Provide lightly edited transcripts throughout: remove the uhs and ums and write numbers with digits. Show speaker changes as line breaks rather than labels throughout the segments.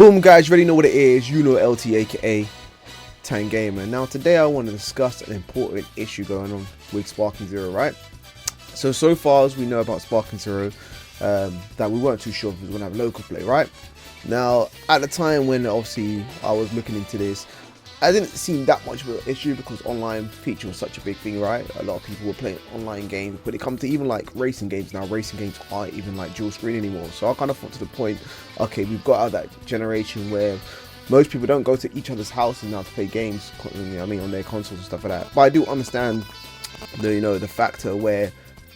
Boom guys, you already know what it is. You know LT aka TANKdGAMER. Now today I want to discuss an important issue going on with Sparking Zero, right? So far as we know about Sparking Zero, that we weren't too sure if it was going to have local play, right? Now at the time when obviously I was looking into this, I didn't see that much of an issue because online feature was such a big thing, right? A lot of people were playing online games, but it comes to even like racing games now. Racing games aren't even like dual screen anymore. So I kind of thought to the point, okay, we've got out of that generation where most people don't go to each other's houses now to play games, you know what I mean, on their consoles and stuff like that. But I do understand the factor where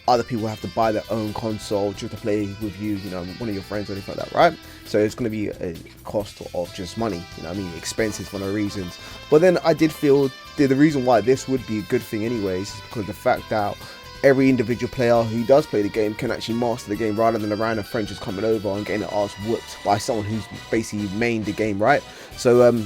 other people have to buy their own console just to play with you, one of your friends or anything like that, right? So it's going to be a cost of just money, expenses for no reasons. But then I did feel the reason why this would be a good thing anyways is because the fact that every individual player who does play the game can actually master the game rather than a random friend just coming over and getting their ass whooped by someone who's basically mained the game, right? So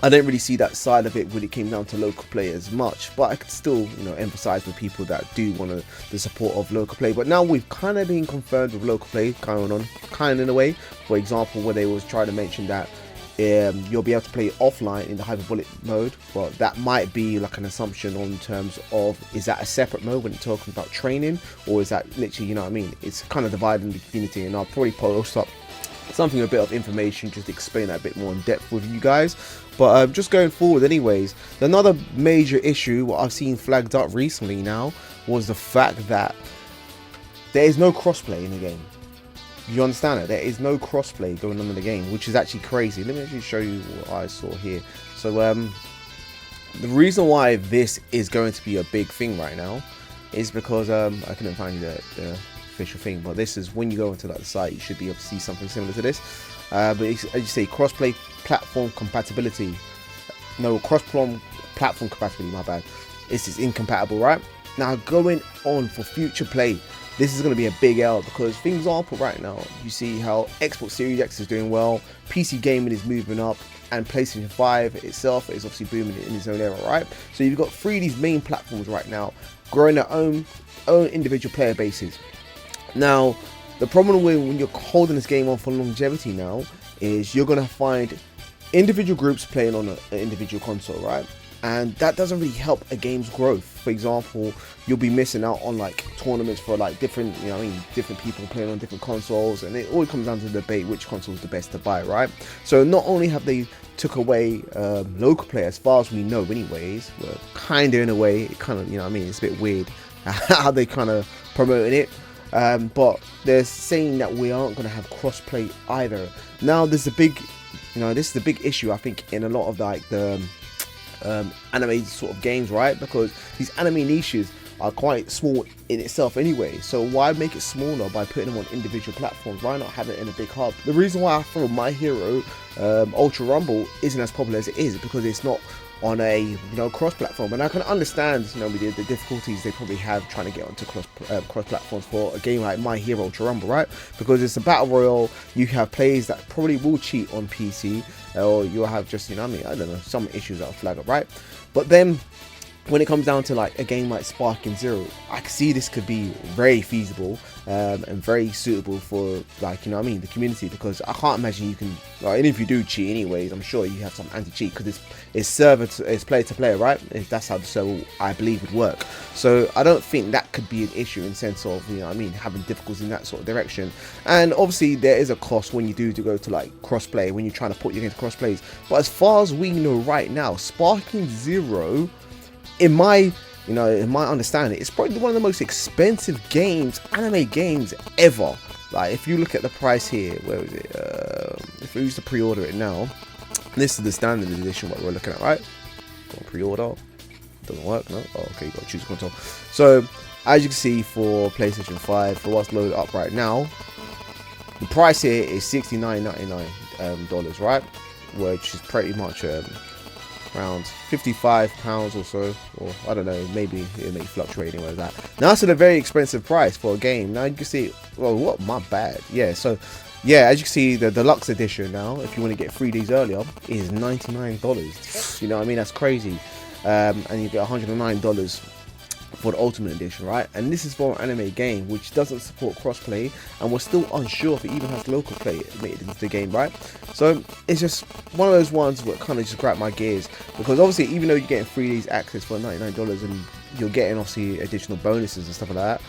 I didn't really see that side of it when it came down to local play as much, but I could still, emphasize with people that do want the support of local play. But now we've kind of been confirmed with local play going on, kind of in a way. For example, where they was trying to mention that you'll be able to play offline in the hyperbolic mode, but that might be like an assumption on terms of, is that a separate mode when it's talking about training, or is that literally, it's kind of dividing the community. And I'll probably post up something, a bit of information, just to explain that a bit more in depth with you guys. But just going forward anyways, another major issue what I've seen flagged up recently now was the fact that there is no crossplay in the game. You understand it? There is no crossplay going on in the game, which is actually crazy. Let me actually show you what I saw here. So the reason why this is going to be a big thing right now is because I couldn't find the official thing, but this is when you go into the site, you should be able to see something similar to this. But as you say, crossplay platform compatibility. No, platform compatibility, my bad. This is incompatible, right? Now going on for future play, this is going to be a big L, because for example right now you see how Xbox Series X is doing well, PC gaming is moving up, and PlayStation 5 itself is obviously booming in its own era, right? So you've got three of these main platforms right now growing their own individual player bases. Now the problem when you're holding this game on for longevity now is you're going to find individual groups playing on an individual console, right? And that doesn't really help a game's growth. For example, you'll be missing out on like tournaments for like different, different people playing on different consoles, and it always comes down to the debate which console is the best to buy, right? So not only have they took away local play, as far as we know anyways, well, kind of in a way, it kind of, it's a bit weird how they kind of promoting it. But they're saying that we aren't going to have crossplay either. Now there's a big, this is the big issue I think in a lot of like the anime sort of games, right? Because these anime niches are quite small in itself anyway, so why make it smaller by putting them on individual platforms? Why not have it in a big hub? The reason why I feel My Hero Ultra Rumble isn't as popular as it is because it's not on a cross platform, and I can understand with the difficulties they probably have trying to get onto cross platforms for a game like My Hero Ultra Rumble, right? Because it's a battle royale, you have players that probably will cheat on PC, or you'll have just I don't know, some issues that will flag up, right? But then when it comes down to like a game like Sparking Zero, I can see this could be very feasible and very suitable for like the community, because I can't imagine you can, and if you do cheat anyways, I'm sure you have some anti-cheat, because it's player to player, right? That's how the server I believe would work. So I don't think that could be an issue in sense of having difficulties in that sort of direction. And obviously there is a cost when you do to go to like crossplay, when you're trying to put your game to crossplays. But as far as we know right now, Sparking Zero, in my understanding, it's probably one of the most expensive anime games ever. Like if you look at the price here, where is it? If we used to pre-order it now, this is the standard edition what we're looking at, right? Go on pre-order, doesn't work, no? Oh, okay, you got to choose a console. So as you can see for PlayStation 5, for what's loaded up right now, the price here is $69.99 right? Which is pretty much around £55 or so, or I don't know, maybe it may fluctuate anywhere like that. Now that's at a very expensive price for a game. Now you can see, well, what, my bad. Yeah, so yeah, as you can see, the deluxe edition now, if you want to get 3 days earlier, is $99. That's crazy. And you get $109 for the Ultimate Edition, right? And this is for an anime game which doesn't support crossplay, and we're still unsure if it even has local play admitted into the game, right? So it's just one of those ones that kind of just grabbed my gears, because obviously even though you're getting 3 days access for $99 and you're getting obviously additional bonuses and stuff like that,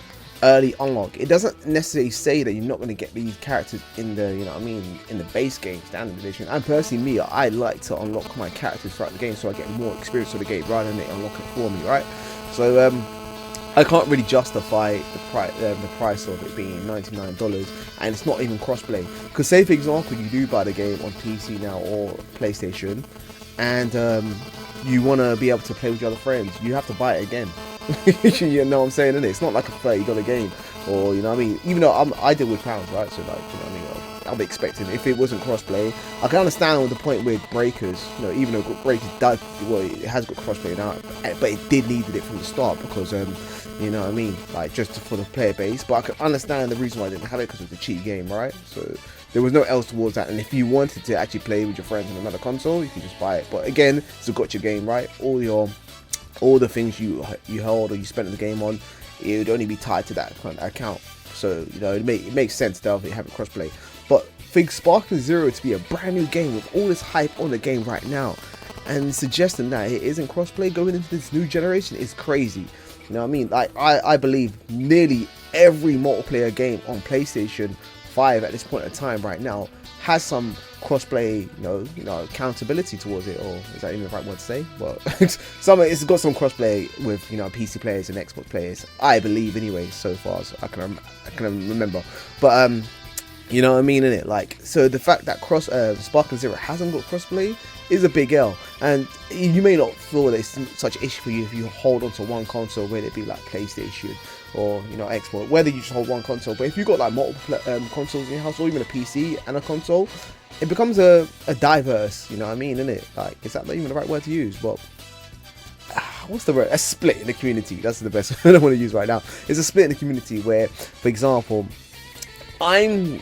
early unlock, it doesn't necessarily say that you're not going to get these characters in the, you know what I mean, in the base game standard edition. And personally, me, I like to unlock my characters throughout the game so I get more experience of the game rather than they unlock it for me, right? So I can't really justify the price of it being $99, and it's not even crossplay. Because say for example you do buy the game on PC now or PlayStation, and you want to be able to play with your other friends, you have to buy it again. You know what I'm saying, innit? It's not like a $30 game, or you know what I mean. Even though I deal with pounds, right? So like, you know what I mean. I'm expecting, if it wasn't crossplay, I can understand with the point with Breakers, you know, even though Breakers does, well, it has got crossplay now, but it did needed it from the start because you know what I mean, like just for the player base. But I can understand the reason why I didn't have it, because it was a cheap game, right? So there was no else towards that. And if you wanted to actually play with your friends on another console, you could just buy it. But again, it's a gotcha game, right? All the things you held or you spent the game on, it would only be tied to that kind of account. So you know, it makes sense to have it crossplay. But for Sparking Zero to be a brand new game with all this hype on the game right now, and suggesting that it isn't crossplay going into this new generation is crazy. You know what I mean? Like I believe nearly every multiplayer game on PlayStation 5 at this point in time right now has some crossplay, you know, accountability towards it, or is that even the right word to say? Well, it's got some crossplay with, you know, PC players and Xbox players, I believe anyway, so far as I can remember. But you know what I mean, innit? Like, so the fact that Sparking Zero hasn't got crossplay is a big L, and you may not feel that it's such an issue for you if you hold on to one console, whether it be like PlayStation or, you know, Xbox, whether you just hold one console. But if you've got like multiple consoles in your house, or even a PC and a console, it becomes a diverse, you know what I mean, innit? Like, is that not even the right word to use? But what's the word? A split in the community. That's the best word I want to use right now. It's a split in the community where, for example, I'm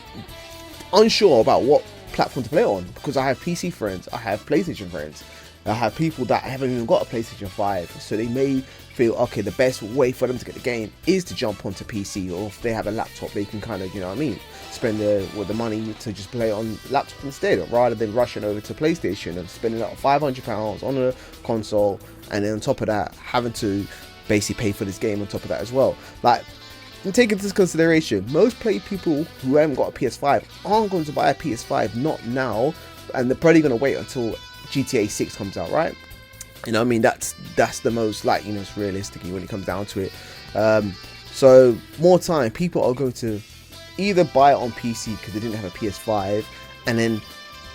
unsure about what platform to play on, because I have PC friends, I have PlayStation friends, I have people that haven't even got a PlayStation 5, so they may feel, okay, the best way for them to get the game is to jump onto PC, or if they have a laptop, they can kind of, you know what I mean, spend the money to just play on laptop instead, rather than rushing over to PlayStation and spending like £500 on a console, and then on top of that having to basically pay for this game on top of that as well. Like, and take into consideration, most people who haven't got a PS5 aren't going to buy a PS5, not now, and they're probably going to wait until GTA 6 comes out, right? You know what I mean? That's the most, like, you know, it's realistically when it comes down to it. So more time, people are going to either buy it on PC because they didn't have a PS5, and then,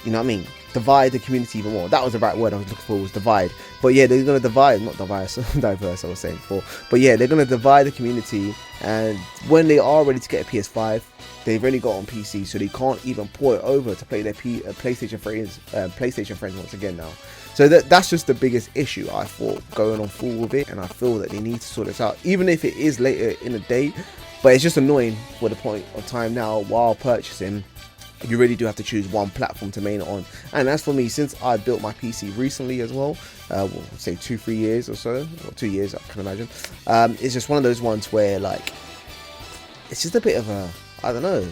you know what I mean, divide the community even more. That was the right word I was looking for, was divide. But yeah, they're going to divide, not diverse, diverse I was saying before. But yeah, they're going to divide the community, and when they are ready to get a PS5, they've only got on PC, so they can't even port it over to play their PlayStation friends once again now. So that's just the biggest issue I thought going on full with it, and I feel that they need to sort this out, even if it is later in the day. But it's just annoying for the point of time now while purchasing. You really do have to choose one platform to main it on. And as for me, since I built my PC recently as well, we'll say 2-3 years or so, or 2 years I can imagine, it's just one of those ones where, like, it's just a bit of a, I don't know,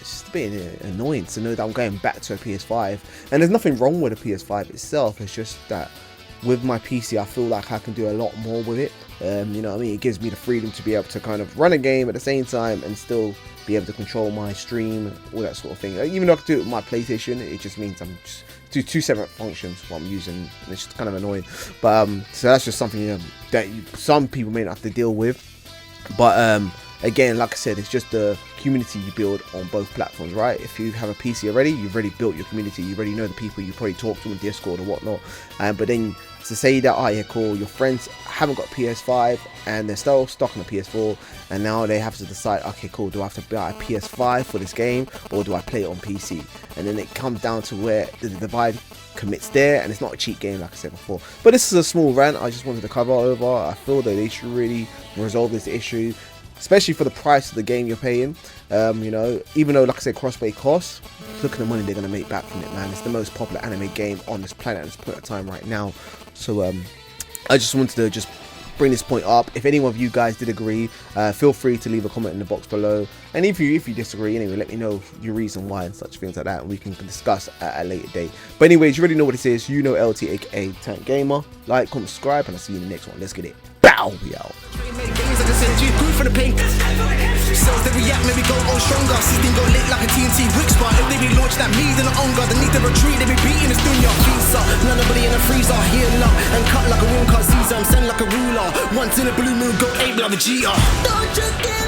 it's just a bit annoying to know that I'm going back to a PS5. And there's nothing wrong with a PS5 itself, it's just that with my PC I feel like I can do a lot more with it. You know what I mean? It gives me the freedom to be able to kind of run a game at the same time and still be able to control my stream, all that sort of thing. Even though I can do it with my PlayStation, it just means I'm just do 2 separate functions what I'm using, and it's just kind of annoying. But so that's just something that some people may not have to deal with. But again, like I said, it's just the community you build on both platforms, right? If you have a PC already, you've already built your community, you already know the people you probably talk to on Discord or whatnot. But then to say that, oh yeah, cool, your friends haven't got PS5 and they're still stuck on a PS4, and now they have to decide, okay, cool, do I have to buy a PS5 for this game, or do I play it on PC? And then it comes down to where the divide commits there, and it's not a cheap game, like I said before. But this is a small rant I just wanted to cover over. I feel that they should really resolve this issue, especially for the price of the game you're paying. You know, even though, like I said, crossplay costs, look at the money they're going to make back from it, man. It's the most popular anime game on this planet at this point of time right now. So I just wanted to just bring this point up. If any of you guys did agree, feel free to leave a comment in the box below. And if you disagree, anyway, let me know your reason why and such things like that, and we can discuss at a later date. But anyways, you already know what this is. You know LT, aka TANKdGAMER. Like, comment, subscribe, and I'll see you in the next one. Let's get it. Bow, we out.
Cells that react, maybe go on stronger. System go lit like a TNT brick spot. If they be launched at me, then I'm on guard. They need to retreat, they be beating this dunya. Visa, none of in a freezer. Heal up and cut like a wound cut Caesar. I'm send like a ruler. Once in a blue moon, go ape like a Vegeta. Don't you give